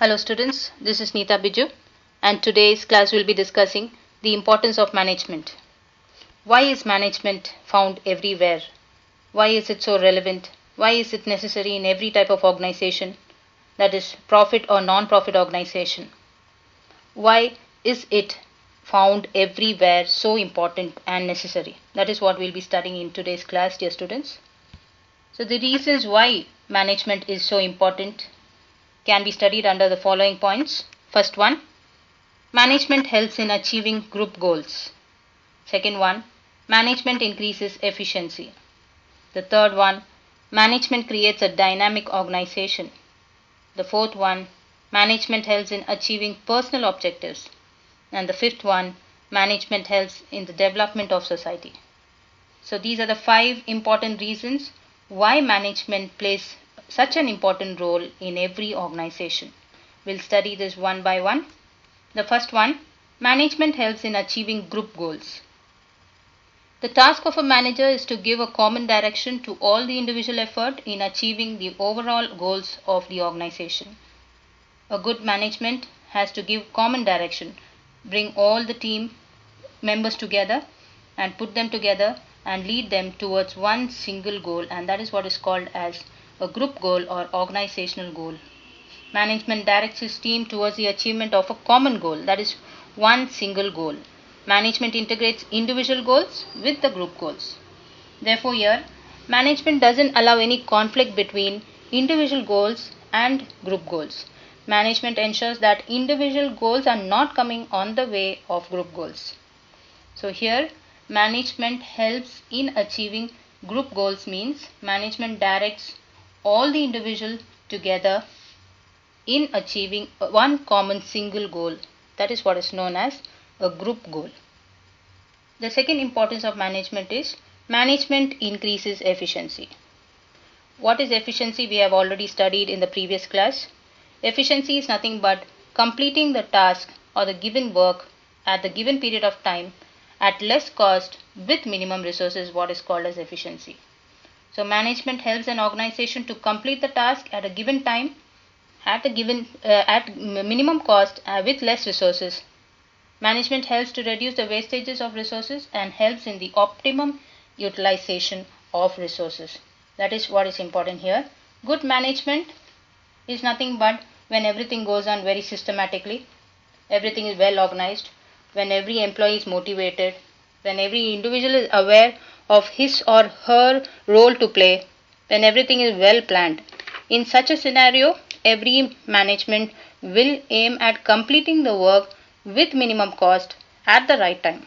Hello students, this is Neeta Biju and today's class will be discussing the importance of management. Why is management found everywhere? Why is it so relevant? Why is it necessary in every type of organization, that is profit or non-profit organization? Why is it found everywhere so important and necessary? That is what we'll be studying in today's class, dear students. So the reasons why management is so important can be studied under the following points. First one, management helps in achieving group goals. Second one, management increases efficiency. The third one, management creates a dynamic organization. The fourth one, management helps in achieving personal objectives. And the fifth one, management helps in the development of society. So these are the 5 important reasons why management plays such an important role in every organization. We'll study this one by one. The first one, management helps in achieving group goals. The task of a manager is to give a common direction to all the individual effort in achieving the overall goals of the organization. A good management has to give common direction, bring all the team members together and put them together and lead them towards one single goal, and that is what is called as a group goal or organizational goal. Management directs his team towards the achievement of a common goal, that is one single goal. Management integrates individual goals with the group goals. Therefore, here management doesn't allow any conflict between individual goals and group goals. Management ensures that individual goals are not coming on the way of group goals. So here management helps in achieving group goals means management directs all the individuals together in achieving one common single goal. That is what is known as a group goal. The second importance of management is management increases efficiency. What is efficiency? We have already studied in the previous class. Efficiency is nothing but completing the task or the given work at the given period of time at less cost with minimum resources, what is called as efficiency. So management helps an organization to complete the task at a given time at minimum cost with less resources. Management helps to reduce the wastages of resources and helps in the optimum utilization of resources. That is what is important here. Good management is nothing but when everything goes on very systematically, everything is well organized, when every employee is motivated, when every individual is aware of his or her role to play, when everything is well planned. In such a scenario, every management will aim at completing the work with minimum cost at the right time.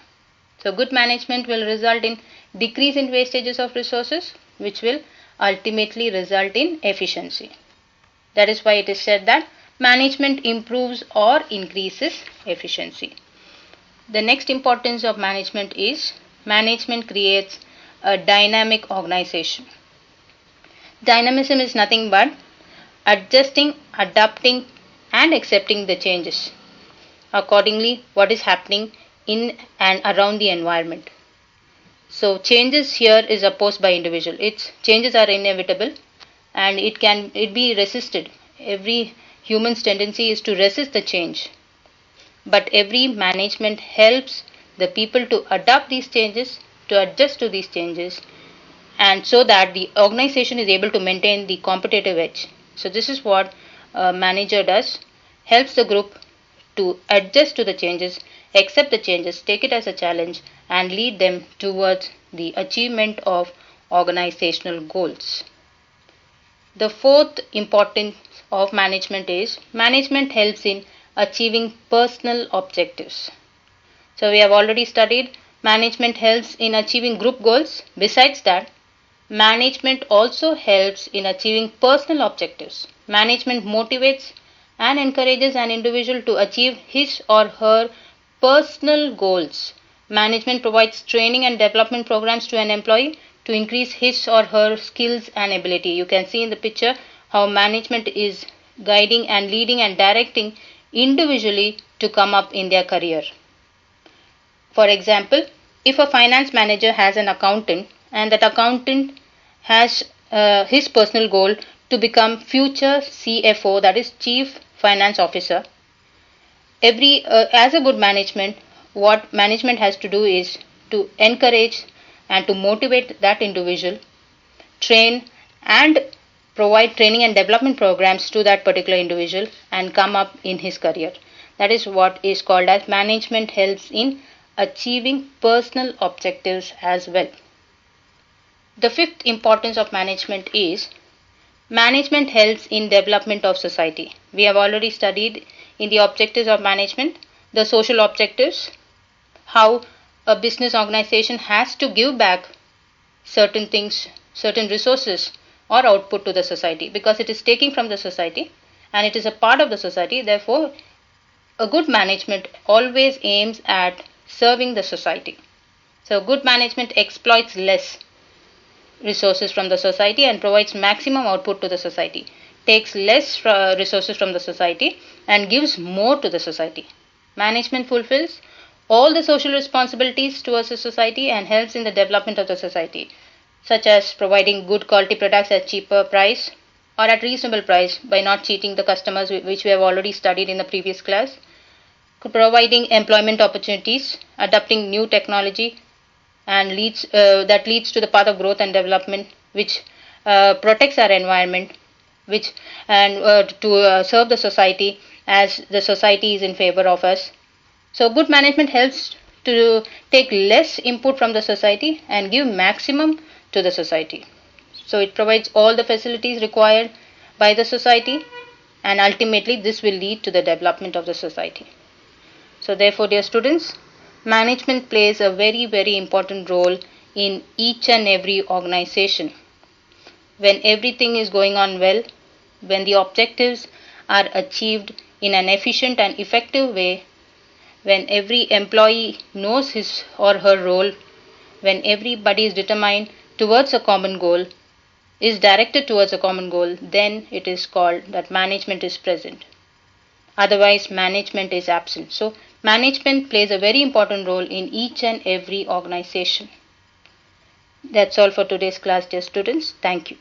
So good management will result in decrease in wastages of resources, which will ultimately result in efficiency. That is why it is said that management improves or increases efficiency. The next importance of management is management creates a dynamic organization. Dynamism is nothing but adjusting, adapting and accepting the changes accordingly what is happening in and around the environment. So changes here is opposed by individual. Changes are inevitable and it be resisted. Every human's tendency is to resist the change. But every management helps the people to adapt these changes, to adjust to these changes, and so that the organization is able to maintain the competitive edge. So this is what a manager does, helps the group to adjust to the changes, accept the changes, take it as a challenge and lead them towards the achievement of organizational goals. The fourth importance of management is management helps in achieving personal objectives. So we have already studied management helps in achieving group goals. Besides that, management also helps in achieving personal objectives. Management motivates and encourages an individual to achieve his or her personal goals. Management provides training and development programs to an employee to increase his or her skills and ability. You can see in the picture how management is guiding and leading and directing individually to come up in their career. For example, if a finance manager has an accountant and that accountant has his personal goal to become future CFO, that is Chief finance officer. As a good management, what management has to do is to encourage and to motivate that individual, train and provide training and development programs to that particular individual and come up in his career. That is what is called as management helps in achieving personal objectives as well. The fifth importance of management is management helps in development of society. We have already studied in the objectives of management the social objectives, how a business organization has to give back certain things, certain resources or output to the society because it is taking from the society and it is a part of the society. Therefore, a good management always aims at serving the society. So, good management exploits less resources from the society and provides maximum output to the society, takes less resources from the society and gives more to the society. Management fulfills all the social responsibilities towards the society and helps in the development of the society, such as providing good quality products at cheaper price or at reasonable price by not cheating the customers, which we have already studied in the previous class, providing employment opportunities, adopting new technology and that leads to the path of growth and development, which protects our environment, which and to serve the society as the society is in favor of us. So good management helps to take less input from the society and give maximum to the society. So it provides all the facilities required by the society and ultimately this will lead to the development of the society. So therefore, dear students, management plays a very important role in each and every organization. When everything is going on well, when the objectives are achieved in an efficient and effective way, when every employee knows his or her role, when everybody is determined towards a common goal, is directed towards a common goal, then it is called that management is present. Otherwise, management is absent. So, management plays a very important role in each and every organization. That's all for today's class, dear students. Thank you.